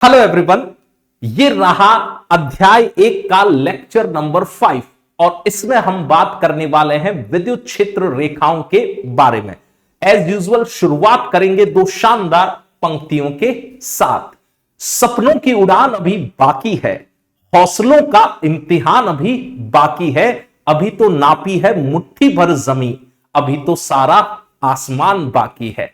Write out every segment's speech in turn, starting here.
Hello everyone, ये रहा अध्याय 1 का लेक्चर नंबर 5 और इसमें हम बात करने वाले हैं विद्युत क्षेत्र रेखाओं के बारे में। एज यूजुअल शुरुआत करेंगे दो शानदार पंक्तियों के साथ। सपनों की उड़ान अभी बाकी है, हौसलों का इम्तिहान अभी बाकी है, अभी तो नापी है मुट्ठी भर जमीन, अभी तो सारा आसमान बाकी है।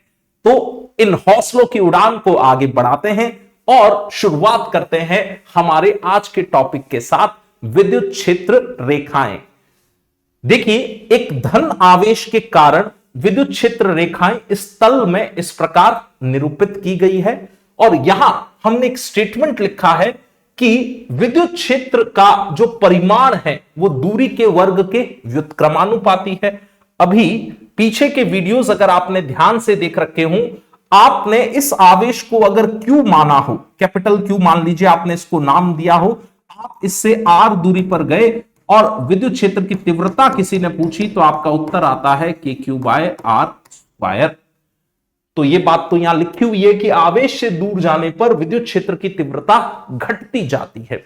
तो इन हौसलों की उड़ान को आगे बढ़ाते हैं और शुरुआत करते हैं हमारे आज के टॉपिक के साथ, विद्युत क्षेत्र रेखाएं। देखिए, एक धन आवेश के कारण विद्युत क्षेत्र रेखाएं इस तल में इस प्रकार निरूपित की गई है और यहां हमने एक स्टेटमेंट लिखा है कि विद्युत क्षेत्र का जो परिमाण है वो दूरी के वर्ग के व्युत्क्रमानुपाती है। अभी पीछे के वीडियोस अगर आपने ध्यान से देख रखे हों, आपने इस आवेश को अगर Q माना हो, कैपिटल Q मान लीजिए, आपने इसको नाम दिया हो, आप इससे R दूरी पर गए और विद्युत क्षेत्र की तीव्रता किसी ने पूछी तो आपका उत्तर आता है KQ/R²। तो ये बात तो यहां लिखी हुई है कि आवेश से दूर जाने पर विद्युत क्षेत्र की तीव्रता घटती जाती है।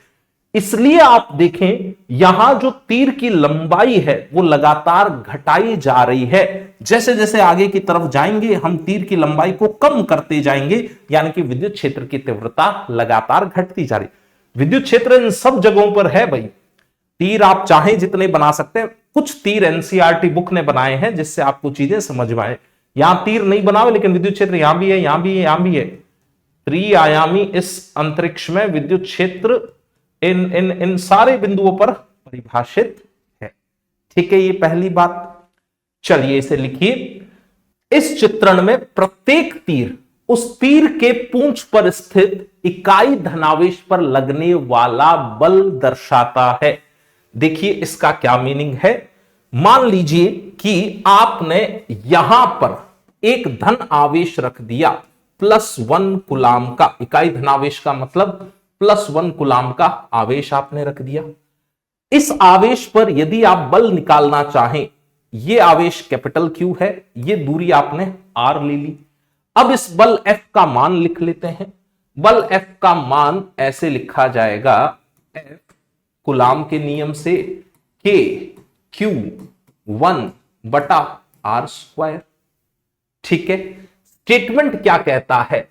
इसलिए आप देखें, यहां जो तीर की लंबाई है वो लगातार घटाई जा रही है। जैसे जैसे आगे की तरफ जाएंगे हम तीर की लंबाई को कम करते जाएंगे, यानी कि विद्युत क्षेत्र की तीव्रता लगातार घटती जा रही। विद्युत क्षेत्र इन सब जगहों पर है भाई। तीर आप चाहें जितने बना सकते हैं। कुछ तीर एनसीईआरटी बुक ने बनाए हैं जिससे आपको चीजें समझ में आए। यहां तीर नहीं बनाओ, लेकिन विद्युत क्षेत्र यहां भी है, यहां भी है, यहां भी है। त्रिआयामी इस अंतरिक्ष में विद्युत क्षेत्र इन सारे बिंदुओं पर परिभाषित है। ठीक है, ये पहली बात। चलिए इसे लिखिए। इस चित्रण में प्रत्येक तीर उस तीर के पूंछ पर स्थित इकाई धनावेश पर लगने वाला बल दर्शाता है। देखिए इसका क्या मीनिंग है। मान लीजिए कि आपने यहां पर एक धन आवेश रख दिया +1 कूलाम का। इकाई धनावेश का मतलब +1 कूलाम का आवेश आपने रख दिया। इस आवेश पर यदि आप बल निकालना चाहें, यह आवेश कैपिटल Q है, यह दूरी आपने R ले ली। अब इस बल F का मान लिख लेते हैं। बल F का मान ऐसे लिखा जाएगा, F कूलाम के नियम से KQ1/R²। ठीक है, स्टेटमेंट क्या कहता है?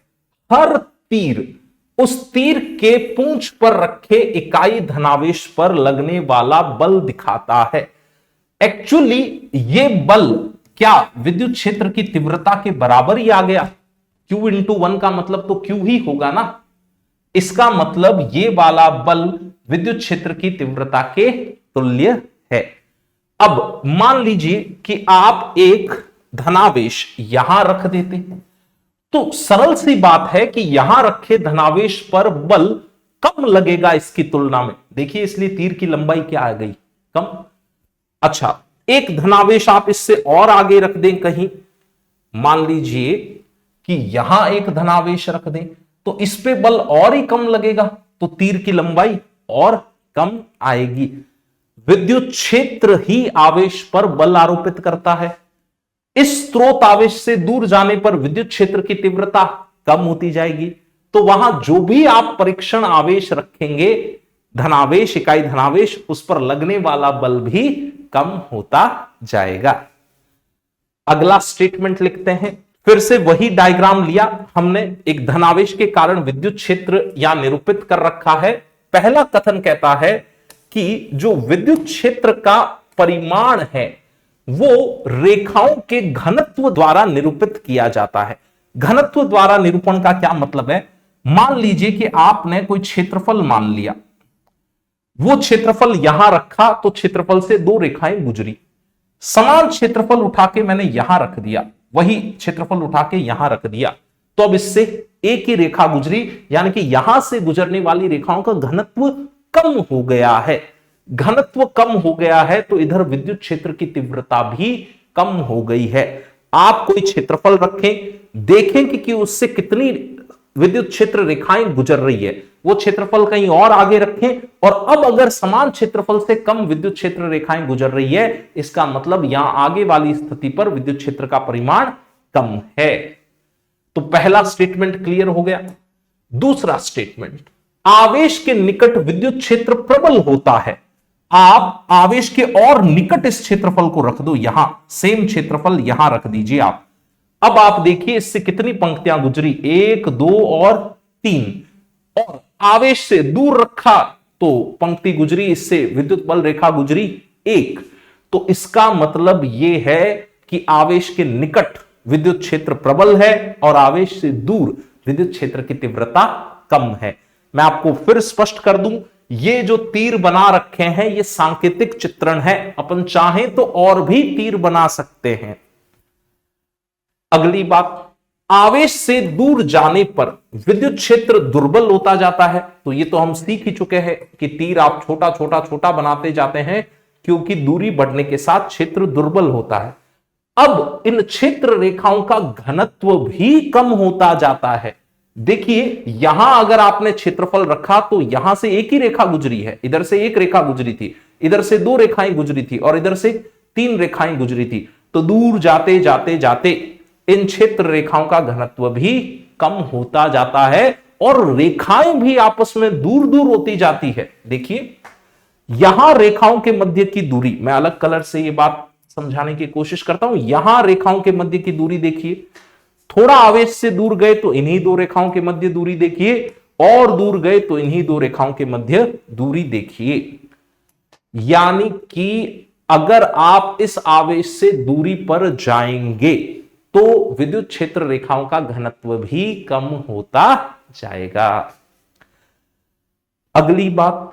हर तीर उस तीर के पूंछ पर रखे इकाई धनावेश पर लगने वाला बल दिखाता है। एक्चुअली ये बल क्या विद्युत क्षेत्र की तीव्रता के बराबर ही आ गया? Q×1 का मतलब तो Q ही होगा ना। इसका मतलब ये वाला बल विद्युत क्षेत्र की तीव्रता के तुल्य है। अब मान लीजिए कि आप एक धनावेश यहां रख देते, तो सरल सी बात है कि यहां रखे धनावेश पर बल कम लगेगा इसकी तुलना में। देखिए, इसलिए तीर की लंबाई क्या आ गई? कम। अच्छा, एक धनावेश आप इससे और आगे रख दें कहीं, मान लीजिए कि यहां एक धनावेश रख दें, तो इस पे बल और ही कम लगेगा, तो तीर की लंबाई और कम आएगी। विद्युत क्षेत्र ही आवेश पर बल आरोपित करता है। इस स्रोत आवेश से दूर जाने पर विद्युत क्षेत्र की तीव्रता कम होती जाएगी। तो वहां जो भी आप परीक्षण आवेश रखेंगे, धनावेश, इकाई धनावेश, उस पर लगने वाला बल भी कम होता जाएगा। अगला स्टेटमेंट लिखते हैं। फिर से वही डायग्राम लिया हमने। एक धनावेश के कारण विद्युत क्षेत्र यहां निरूपित कर रखा है। पहला कथन कहता है कि जो विद्युत क्षेत्र का परिमाण है वो रेखाओं के घनत्व द्वारा निरूपित किया जाता है। घनत्व द्वारा निरूपण का क्या मतलब है? मान लीजिए कि आपने कोई क्षेत्रफल मान लिया, वो क्षेत्रफल यहां रखा तो क्षेत्रफल से दो रेखाएं गुजरी। समान क्षेत्रफल उठा के मैंने यहां रख दिया, वही क्षेत्रफल उठा के यहां रख दिया, तो अब इससे एक ही रेखा गुजरी, यानी कि यहां से गुजरने वाली रेखाओं का घनत्व कम हो गया है। घनत्व कम हो गया है तो इधर विद्युत क्षेत्र की तीव्रता भी कम हो गई है। आप कोई क्षेत्रफल रखें, देखें कि उससे कितनी विद्युत क्षेत्र रेखाएं गुजर रही है। वो क्षेत्रफल कहीं और आगे रखें और अब अगर समान क्षेत्रफल से कम विद्युत क्षेत्र रेखाएं गुजर रही है, इसका मतलब यहां आगे वाली स्थिति पर विद्युत क्षेत्र का परिमाण कम है। तो पहला स्टेटमेंट क्लियर हो गया। दूसरा स्टेटमेंट, आवेश के निकट विद्युत क्षेत्र प्रबल होता है। आप आवेश के और निकट इस क्षेत्रफल को रख दो, यहां सेम क्षेत्रफल यहां रख दीजिए आप। अब आप देखिए इससे कितनी पंक्तियां गुजरी, 1 2 और 3, और आवेश से दूर रखा तो पंक्ति गुजरी, इससे विद्युत बल रेखा गुजरी 1। तो इसका मतलब यह है कि आवेश के निकट विद्युत क्षेत्र प्रबल है और आवेश से दूर विद्युत क्षेत्र की तीव्रता कम है। मैं आपको फिर स्पष्ट कर दूं, ये जो तीर बना रखे हैं ये सांकेतिक चित्रण है, अपन चाहें तो और भी तीर बना सकते हैं। अगली बात, आवेश से दूर जाने पर विद्युत क्षेत्र दुर्बल होता जाता है। तो ये तो हम सीख ही चुके हैं कि तीर आप छोटा छोटा छोटा बनाते जाते हैं क्योंकि दूरी बढ़ने के साथ क्षेत्र दुर्बल होता है। अब इन क्षेत्र रेखाओं का घनत्व भी कम होता जाता है। देखिए यहां अगर आपने क्षेत्रफल रखा तो यहां से एक ही रेखा गुजरी है, इधर से एक रेखा गुजरी थी, इधर से 2 रेखाएं गुजरी थी और इधर से 3 रेखाएं गुजरी थी। तो दूर जाते जाते जाते इन क्षेत्र रेखाओं का घनत्व भी कम होता जाता है और रेखाएं भी आपस में दूर दूर होती जाती है। देखिए यहां रेखाओं के मध्य की दूरी, मैं अलग कलर से ये बात समझाने की कोशिश करता हूं। यहां रेखाओं के मध्य की दूरी देखिए, थोड़ा आवेश से दूर गए तो इन्हीं 2 रेखाओं के मध्य दूरी देखिए, और दूर गए तो इन्हीं 2 रेखाओं के मध्य दूरी देखिए। यानी कि अगर आप इस आवेश से दूरी पर जाएंगे तो विद्युत क्षेत्र रेखाओं का घनत्व भी कम होता जाएगा। अगली बात,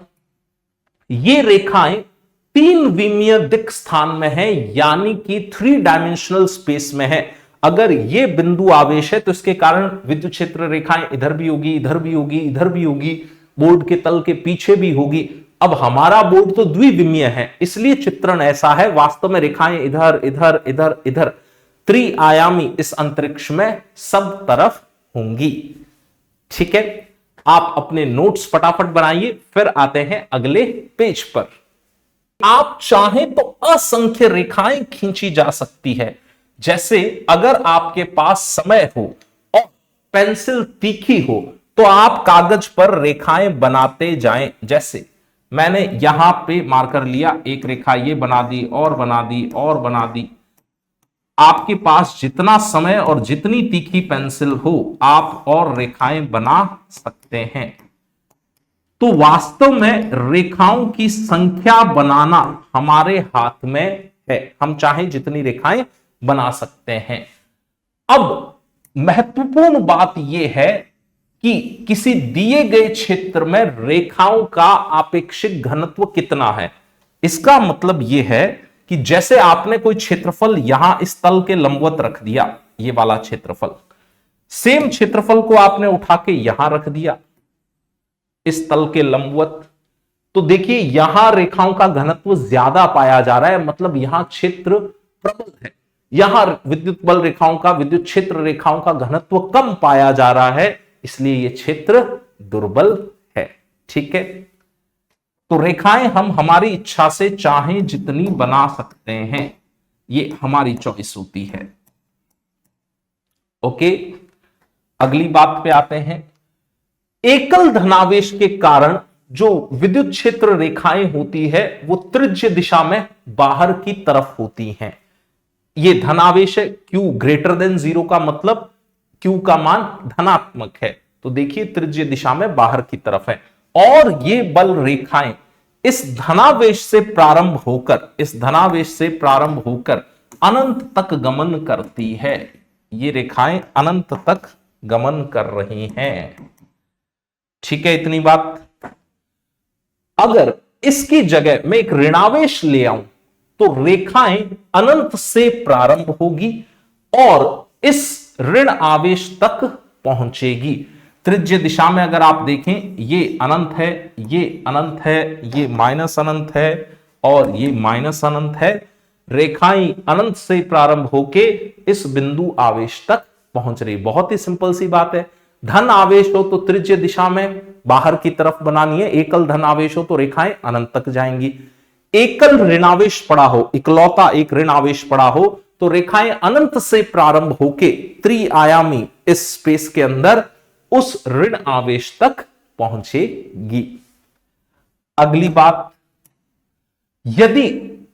ये रेखाएं 3 विमीय दिक् स्थान में है, यानी कि 3 डायमेंशनल स्पेस में है। अगर ये बिंदु आवेश है तो इसके कारण विद्युत क्षेत्र रेखाएं इधर भी होगी, इधर भी होगी, इधर भी होगी, बोर्ड के तल के पीछे भी होगी। अब हमारा बोर्ड तो द्विविमीय है, इसलिए चित्रण ऐसा है। वास्तव में रेखाएं इधर इधर इधर इधर त्रिआयामी इस अंतरिक्ष में सब तरफ होंगी। ठीक है, आप अपने नोट्स फटाफट बनाइए, फिर आते हैं अगले पेज पर। आप चाहें तो असंख्य रेखाएं खींची जा सकती है। जैसे अगर आपके पास समय हो और पेंसिल तीखी हो तो आप कागज पर रेखाएं बनाते जाएं। जैसे मैंने यहां पे मार्कर लिया, एक रेखा ये बना दी और बना दी और बना दी। आपके पास जितना समय और जितनी तीखी पेंसिल हो आप और रेखाएं बना सकते हैं। तो वास्तव में रेखाओं की संख्या बनाना हमारे हाथ में है, हम चाहे जितनी रेखाएं बना सकते हैं। अब महत्वपूर्ण बात यह है कि किसी दिए गए क्षेत्र में रेखाओं का आपेक्षिक घनत्व कितना है। इसका मतलब यह है कि जैसे आपने कोई क्षेत्रफल यहां इस तल के लंबवत रख दिया, ये वाला क्षेत्रफल, सेम क्षेत्रफल को आपने उठा के यहां रख दिया इस तल के लंबवत, तो देखिए यहां रेखाओं का घनत्व ज्यादा पाया जा रहा है, मतलब यहां क्षेत्र प्रबल है। यहां विद्युत बल रेखाओं का, विद्युत क्षेत्र रेखाओं का घनत्व कम पाया जा रहा है, इसलिए यह क्षेत्र दुर्बल है। ठीक है, तो रेखाएं हम हमारी इच्छा से चाहें जितनी बना सकते हैं, ये हमारी चॉइस होती है। ओके, अगली बात पे आते हैं। एकल धनावेश के कारण जो विद्युत क्षेत्र रेखाएं होती है वो त्रिज्य दिशा में बाहर की तरफ होती हैं। ये धनावेश है, Q ग्रेटर देन 0 का मतलब Q का मान धनात्मक है, तो देखिए त्रिज्य दिशा में बाहर की तरफ है। और ये बल रेखाएं इस धनावेश से प्रारंभ होकर अनंत तक गमन करती है। ये रेखाएं अनंत तक गमन कर रही हैं। ठीक है, इतनी बात। अगर इसकी जगह मैं एक ऋणावेश ले आऊं तो रेखाएं अनंत से प्रारंभ होगी और इस ऋण आवेश तक पहुंचेगी। त्रिज्य दिशा में अगर आप देखें, ये अनंत है, ये अनंत है, ये माइनस अनंत है और ये माइनस अनंत है। रेखाएं अनंत से प्रारंभ होके इस बिंदु आवेश तक पहुंच रही। बहुत ही सिंपल सी बात है। धन आवेश हो तो त्रिज्य दिशा में बाहर की तरफ बनानी है, एकल धन आवेश हो तो रेखाएं अनंत तक जाएंगी। एकल ऋणावेश पड़ा हो, इकलौता एक ऋण आवेश पड़ा हो तो रेखाएं अनंत से प्रारंभ होके त्रिआयामी इस स्पेस के अंदर उस ऋण आवेश तक पहुंचेगी। अगली बात, यदि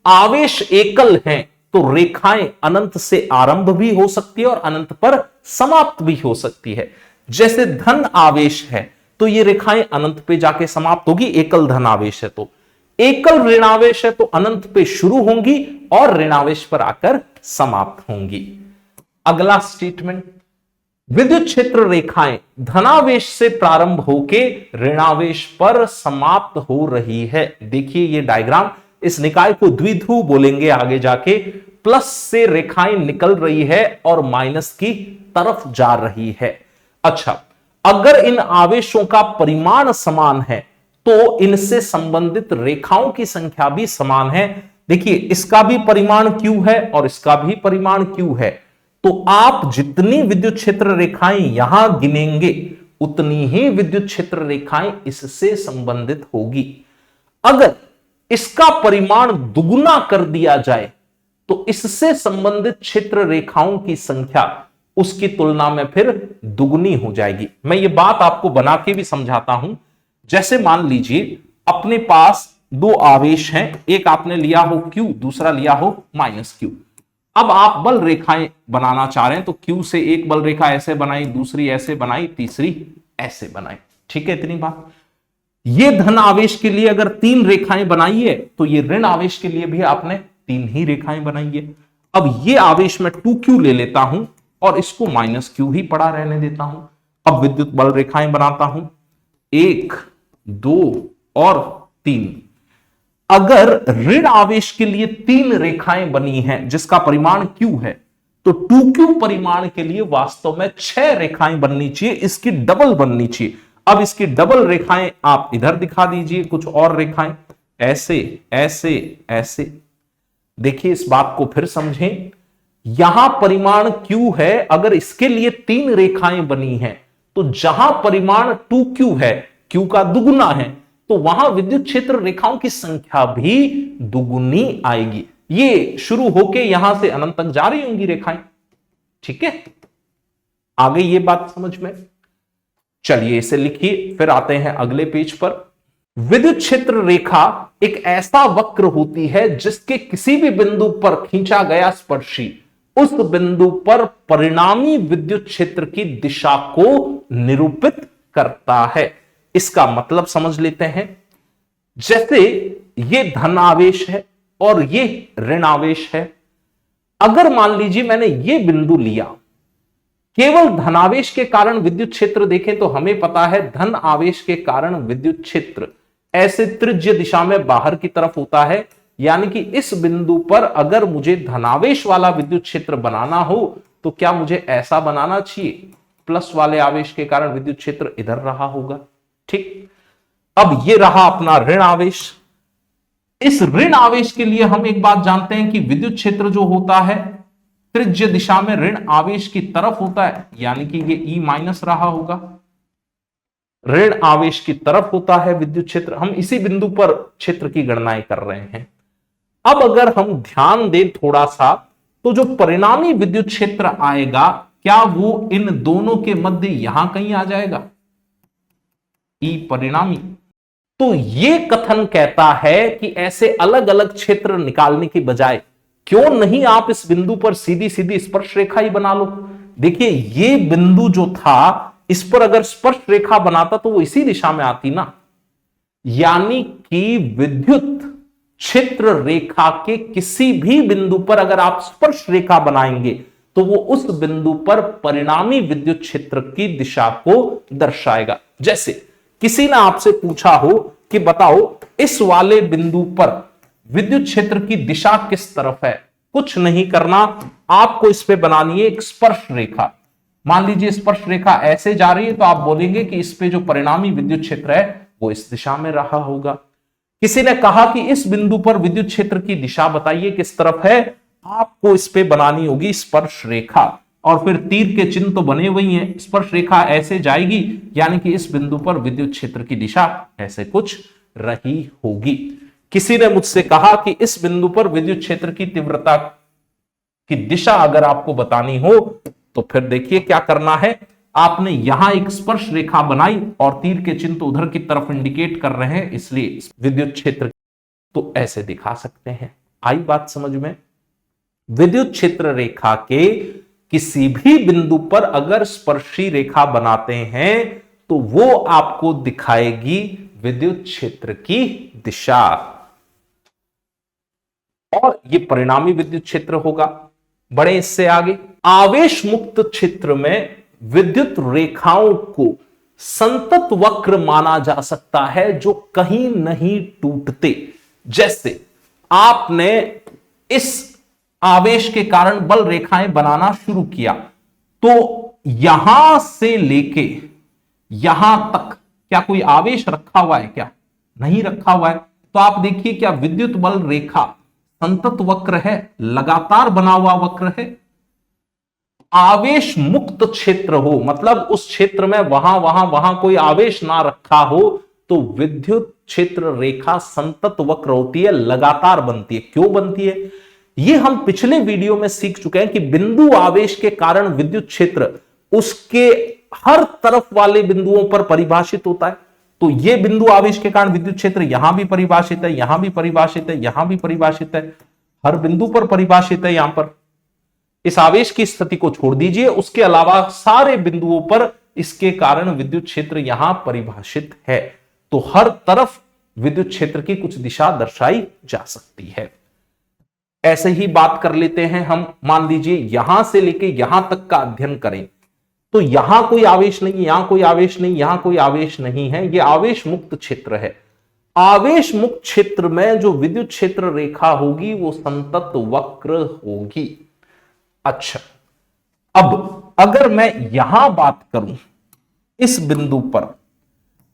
आवेश एकल है तो रेखाएं अनंत से आरंभ भी हो सकती है और अनंत पर समाप्त भी हो सकती है। जैसे धन आवेश है तो ये रेखाएं अनंत पे जाके समाप्त होगी, एकल धन आवेश है तो। एकल ऋणावेश है तो अनंत पे शुरू होंगी और ऋणावेश पर आकर समाप्त होंगी। अगला स्टेटमेंट, विद्युत क्षेत्र रेखाएं धनावेश से प्रारंभ होके ऋणावेश पर समाप्त हो रही है। देखिए ये डायग्राम, इस निकाय को द्विध्रुव बोलेंगे आगे जाके। प्लस से रेखाएं निकल रही है और माइनस की तरफ जा रही है। अच्छा, अगर इन आवेशों का परिमाण समान है तो इनसे संबंधित रेखाओं की संख्या भी समान है। देखिए इसका भी परिमाण Q है और इसका भी परिमाण Q है, तो आप जितनी विद्युत क्षेत्र रेखाएं यहां गिनेंगे उतनी ही विद्युत क्षेत्र रेखाएं इससे संबंधित होगी। अगर इसका परिमाण दुगुना कर दिया जाए तो इससे संबंधित क्षेत्र रेखाओं की संख्या उसकी तुलना में फिर दुगुनी हो जाएगी। मैं ये बात आपको बना के भी समझाता हूं। जैसे मान लीजिए अपने पास दो आवेश हैं, एक आपने लिया हो Q, दूसरा लिया हो -Q। अब आप बल रेखाएं बनाना चाह रहे हैं तो Q से एक बल रेखा ऐसे बनाई, दूसरी ऐसे बनाई, तीसरी ऐसे बनाई। ठीक है, इतनी बात। ये धन आवेश के लिए अगर 3 रेखाएं बनाई है तो ये ऋण आवेश के लिए भी आपने 3 ही रेखाएं बनाई है। अब ये आवेश मैं 2Q ले लेता हूं और इसको -Q ही पड़ा रहने देता हूं। अब विद्युत बल रेखाएं बनाता हूं, 1, 2 और 3। अगर ऋण आवेश के लिए 3 रेखाएं बनी हैं जिसका परिमाण Q है तो 2Q परिमाण के लिए वास्तव में 6 रेखाएं बननी चाहिए, इसकी डबल बननी चाहिए। अब इसकी डबल रेखाएं आप इधर दिखा दीजिए, कुछ और रेखाएं ऐसे ऐसे ऐसे। देखिए इस बात को फिर समझें, यहां परिमाण Q है, अगर इसके लिए 3 रेखाएं बनी हैं तो जहां परिमाण 2Q है, Q का दुगुना है, तो वहां विद्युत क्षेत्र रेखाओं की संख्या भी दुगुनी आएगी। ये शुरू होके यहां से अनंत तक जा रही होंगी रेखाएं। ठीक है, आगे ये बात समझ में। चलिए इसे लिखिए, फिर आते हैं अगले पेज पर। विद्युत क्षेत्र रेखा एक ऐसा वक्र होती है जिसके किसी भी बिंदु पर खींचा गया स्पर्शी उस बिंदु पर परिणामी विद्युत क्षेत्र की दिशा को निरूपित करता है। इसका मतलब समझ लेते हैं। जैसे ये धन आवेश है और ये ऋण आवेश है। अगर मान लीजिए मैंने ये बिंदु लिया, केवल धनावेश के कारण विद्युत क्षेत्र देखें तो हमें पता है धन आवेश के कारण विद्युत क्षेत्र ऐसे त्रिज्य दिशा में बाहर की तरफ होता है। यानी कि इस बिंदु पर अगर मुझे धनावेश वाला विद्युत क्षेत्र बनाना हो तो क्या मुझे ऐसा बनाना चाहिए, प्लस वाले आवेश के कारण विद्युत क्षेत्र इधर रहा होगा। ठीक, अब ये रहा अपना ऋण आवेश। इस ऋण आवेश के लिए हम एक बात जानते हैं कि विद्युत क्षेत्र जो होता है त्रिज्य दिशा में ऋण आवेश की तरफ होता है, यानी कि ये E- रहा होगा। ऋण आवेश की तरफ होता है विद्युत क्षेत्र। हम इसी बिंदु पर क्षेत्र की गणनाएं कर रहे हैं। अब अगर हम ध्यान दें थोड़ा सा, तो जो परिणामी विद्युत क्षेत्र आएगा क्या वो इन दोनों के मध्य यहां कहीं आ जाएगा, E परिणामी। तो ये कथन कहता है कि ऐसे अलग अलग क्षेत्र निकालने की बजाय क्यों नहीं आप इस बिंदु पर सीधी सीधी स्पर्श रेखा ही बना लो। देखिए ये बिंदु जो था, इस पर अगर स्पर्श रेखा बनाता तो वो इसी दिशा में आती ना। यानी कि विद्युत क्षेत्र रेखा के किसी भी बिंदु पर अगर आप स्पर्श रेखा बनाएंगे तो वो उस बिंदु पर परिणामी विद्युत क्षेत्र की दिशा को दर्शाएगा। जैसे किसी ने आपसे पूछा हो कि बताओ इस वाले बिंदु पर विद्युत क्षेत्र की दिशा किस तरफ है, कुछ नहीं करना, आपको इस पे बनानी है एक स्पर्श रेखा। मान लीजिए स्पर्श रेखा ऐसे जा रही है तो आप बोलेंगे कि इस पे जो परिणामी विद्युत क्षेत्र है वो इस दिशा में रहा होगा। किसी ने कहा कि इस बिंदु पर विद्युत क्षेत्र की दिशा बताइए किस तरफ है, आपको इस पे बनानी होगी स्पर्श रेखा। और फिर तीर के चिन्ह तो बने हुए हैं, स्पर्श रेखा ऐसे जाएगी, यानी कि इस बिंदु पर विद्युत क्षेत्र की दिशा ऐसे कुछ रही होगी। किसी ने मुझसे कहा कि इस बिंदु पर विद्युत क्षेत्र की तीव्रता की दिशा अगर आपको बतानी हो तो फिर देखिए क्या करना है, आपने यहां एक स्पर्श रेखा बनाई और तीर के चिन्ह तो उधर की तरफ इंडिकेट कर रहे हैं, इसलिए विद्युत क्षेत्र तो ऐसे दिखा सकते हैं। आई बात समझ में? विद्युत क्षेत्र रेखा के किसी भी बिंदु पर अगर स्पर्शी रेखा बनाते हैं तो वो आपको दिखाएगी विद्युत क्षेत्र की दिशा, और ये परिणामी विद्युत क्षेत्र होगा। बढ़े इससे आगे, आवेश मुक्त क्षेत्र में विद्युत रेखाओं को संतत वक्र माना जा सकता है जो कहीं नहीं टूटते। जैसे आपने इस आवेश के कारण बल रेखाएं बनाना शुरू किया, तो यहां से लेके यहां तक क्या कोई आवेश रखा हुआ है? क्या नहीं रखा हुआ है। तो आप देखिए, क्या विद्युत बल रेखा संतत वक्र है, लगातार बना हुआ वक्र है। आवेश मुक्त क्षेत्र हो, मतलब उस क्षेत्र में वहां कोई आवेश ना रखा हो, तो विद्युत क्षेत्र रेखा संतत वक्र होती है, लगातार बनती है। क्यों बनती है? ये हम पिछले वीडियो में सीख चुके हैं कि बिंदु आवेश के कारण विद्युत क्षेत्र उसके हर तरफ वाले बिंदुओं पर परिभाषित होता है। तो ये बिंदु आवेश के कारण विद्युत क्षेत्र यहां भी परिभाषित है, यहां भी परिभाषित है, यहां भी परिभाषित है, हर बिंदु पर परिभाषित है। यहां पर इस आवेश की स्थिति को छोड़ दीजिए, उसके अलावा सारे बिंदुओं पर इसके कारण विद्युत क्षेत्र यहां परिभाषित है। तो हर तरफ विद्युत क्षेत्र की कुछ दिशा दर्शाई जा सकती है। ऐसे ही बात कर लेते हैं हम, मान लीजिए यहां से लेके यहां तक का अध्ययन करें, तो यहां कोई आवेश नहीं, यहां कोई आवेश नहीं, यहां कोई आवेश नहीं है, यह आवेश मुक्त क्षेत्र है। आवेश मुक्त क्षेत्र में जो विद्युत क्षेत्र रेखा होगी वो संतत वक्र होगी। अच्छा, अब अगर मैं यहां बात करूं इस बिंदु पर,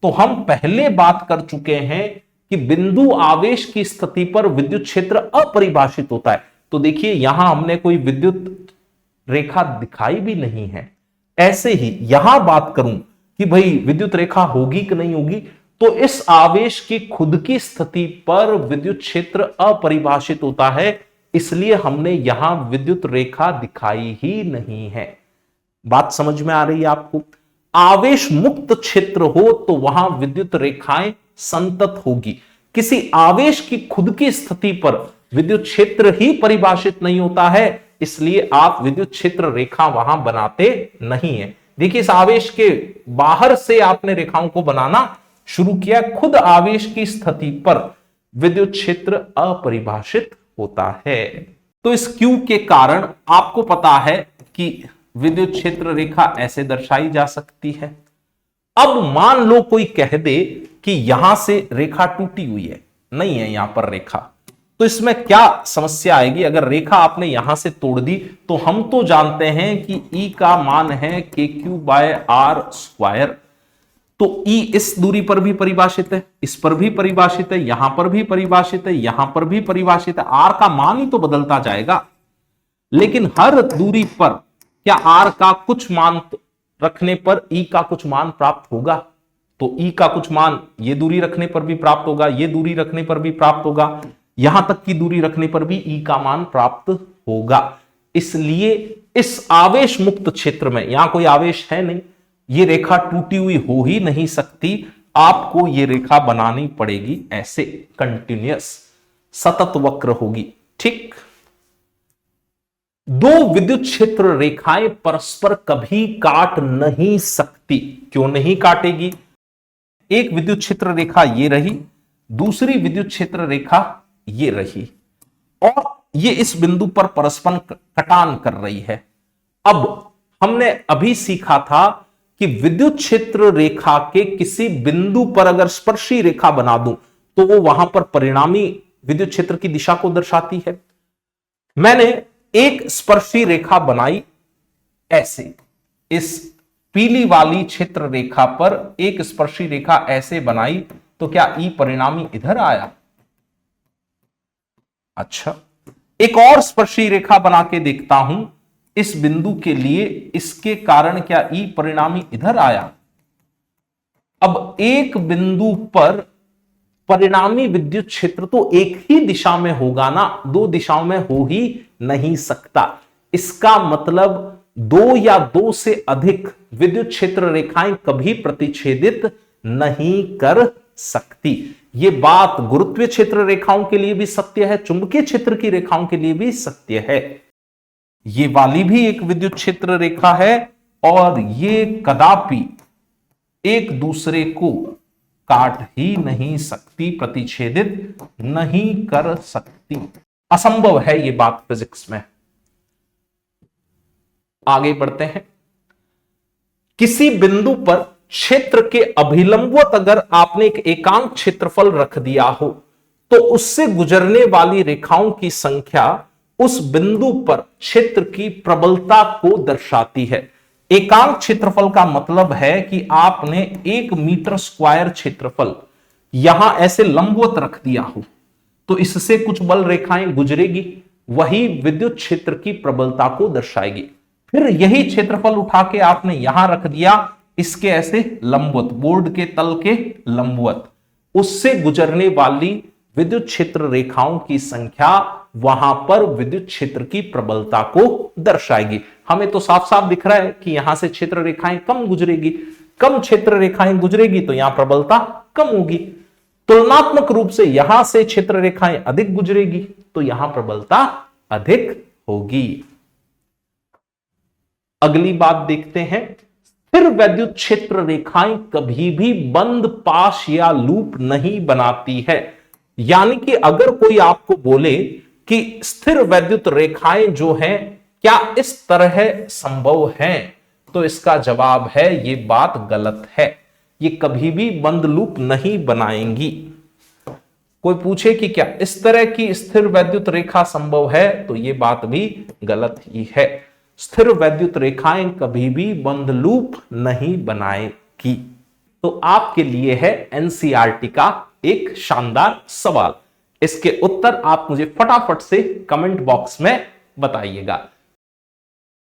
तो हम पहले बात कर चुके हैं कि बिंदु आवेश की स्थिति पर विद्युत क्षेत्र अपरिभाषित होता है। तो देखिए, यहां हमने कोई विद्युत रेखा दिखाई भी नहीं है। ऐसे ही यहां बात करूं कि भाई विद्युत रेखा होगी कि नहीं होगी, तो इस आवेश की खुद की स्थिति पर विद्युत क्षेत्र अपरिभाषित होता है, इसलिए हमने यहां विद्युत रेखा दिखाई ही नहीं है। बात समझ में आ रही है आपको? आवेश मुक्त क्षेत्र हो तो वहां विद्युत रेखाएं संतत होगी। किसी आवेश की खुद की स्थिति पर विद्युत क्षेत्र ही परिभाषित नहीं होता है, इसलिए आप विद्युत क्षेत्र रेखा वहां बनाते नहीं है। देखिए, इस आवेश के बाहर से आपने रेखाओं को बनाना शुरू किया, खुद आवेश की स्थिति पर विद्युत क्षेत्र अपरिभाषित होता है। तो इस Q के कारण आपको पता है कि विद्युत क्षेत्र रेखा ऐसे दर्शाई जा सकती है। अब मान लो कोई कह दे कि यहां से रेखा टूटी हुई है, नहीं है यहां पर रेखा, तो इसमें क्या समस्या आएगी? अगर रेखा आपने यहां से तोड़ दी, तो हम तो जानते हैं कि E का मान है KQ/R²। तो E इस दूरी पर भी परिभाषित है, इस पर भी परिभाषित है, यहां पर भी परिभाषित है, यहां पर भी परिभाषित है। R का मान ही तो बदलता जाएगा, लेकिन हर दूरी पर क्या R का कुछ मान रखने पर E का कुछ मान प्राप्त होगा? तो E का कुछ मान ये दूरी रखने पर भी प्राप्त होगा, ये दूरी रखने पर भी प्राप्त होगा, यहां तक की दूरी रखने पर भी E का मान प्राप्त होगा। इसलिए इस आवेश मुक्त क्षेत्र में, यहां कोई आवेश है नहीं, ये रेखा टूटी हुई हो ही नहीं सकती। आपको ये रेखा बनानी पड़ेगी ऐसे, कंटिन्यूअस सतत वक्र होगी। ठीक, दो विद्युत क्षेत्र रेखाएं परस्पर कभी काट नहीं सकती। क्यों नहीं काटेगी? एक विद्युत क्षेत्र रेखा ये रही, दूसरी विद्युत क्षेत्र रेखा ये रही, और ये इस बिंदु पर परस्पर कटान कर रही है। अब हमने अभी सीखा था कि विद्युत क्षेत्र रेखा के किसी बिंदु पर अगर स्पर्शी रेखा बना दूं तो वो वहां पर परिणामी विद्युत क्षेत्र की दिशा को दर्शाती है। मैंने एक स्पर्शी रेखा बनाई ऐसे, इस पीली वाली क्षेत्र रेखा पर एक स्पर्शी रेखा ऐसे बनाई, तो क्या E परिणामी इधर आया? अच्छा, एक और स्पर्शी रेखा बना के देखता हूं इस बिंदु के लिए, इसके कारण क्या E परिणामी इधर आया? अब एक बिंदु पर परिणामी विद्युत क्षेत्र तो एक ही दिशा में होगा ना, दो दिशाओं में हो ही नहीं सकता। इसका मतलब दो या दो से अधिक विद्युत क्षेत्र रेखाएं कभी प्रतिच्छेदित नहीं कर सकती। यह बात गुरुत्वीय क्षेत्र रेखाओं के लिए भी सत्य है, चुंबकीय क्षेत्र की रेखाओं के लिए भी सत्य है। ये वाली भी एक विद्युत क्षेत्र रेखा है और ये कदापि एक दूसरे को काट ही नहीं सकती, प्रतिच्छेदित नहीं कर सकती। असंभव है ये बात फिजिक्स में। आगे बढ़ते हैं। किसी बिंदु पर क्षेत्र के अभिलंबवत अगर आपने एक एकांक क्षेत्रफल रख दिया हो तो उससे गुजरने वाली रेखाओं की संख्या उस बिंदु पर क्षेत्र की प्रबलता को दर्शाती है। एकांक क्षेत्रफल का मतलब है कि आपने 1 मीटर स्क्वायर क्षेत्रफल यहां ऐसे लंबवत रख दिया हो तो इससे कुछ बल रेखाएं गुजरेगी, वही विद्युत क्षेत्र की प्रबलता को दर्शाएगी। फिर यही क्षेत्रफल उठा के आपने यहां रख दिया, इसके ऐसे लंबवत, बोर्ड के तल के लंबवत, उससे गुजरने वाली विद्युत क्षेत्र रेखाओं की संख्या वहां पर विद्युत क्षेत्र की प्रबलता को दर्शाएगी। हमें तो साफ साफ दिख रहा है कि यहां से क्षेत्र रेखाएं कम गुजरेगी, कम क्षेत्र रेखाएं गुजरेगी तो यहां प्रबलता कम होगी। तुलनात्मक रूप से यहां से क्षेत्र रेखाएं अधिक गुजरेगी तो यहां प्रबलता अधिक होगी। अगली बात देखते हैं। स्थिर वैद्युत क्षेत्र रेखाएं कभी भी बंद पाश या लूप नहीं बनाती है। यानी कि अगर कोई आपको बोले कि स्थिर वैद्युत रेखाएं जो हैं क्या इस तरह संभव हैं, तो इसका जवाब है ये बात गलत है। ये कभी भी बंद लूप नहीं बनाएंगी। कोई पूछे कि क्या इस तरह की स्थिर वैद्युत रेखा संभव है, तो ये बात भी गलत ही है। स्थिर वैद्युत रेखाएं कभी भी बंद लूप नहीं बनाएगी। तो आपके लिए है एनसीईआरटी का एक शानदार सवाल। इसके उत्तर आप मुझे फटाफट से कमेंट बॉक्स में बताइएगा।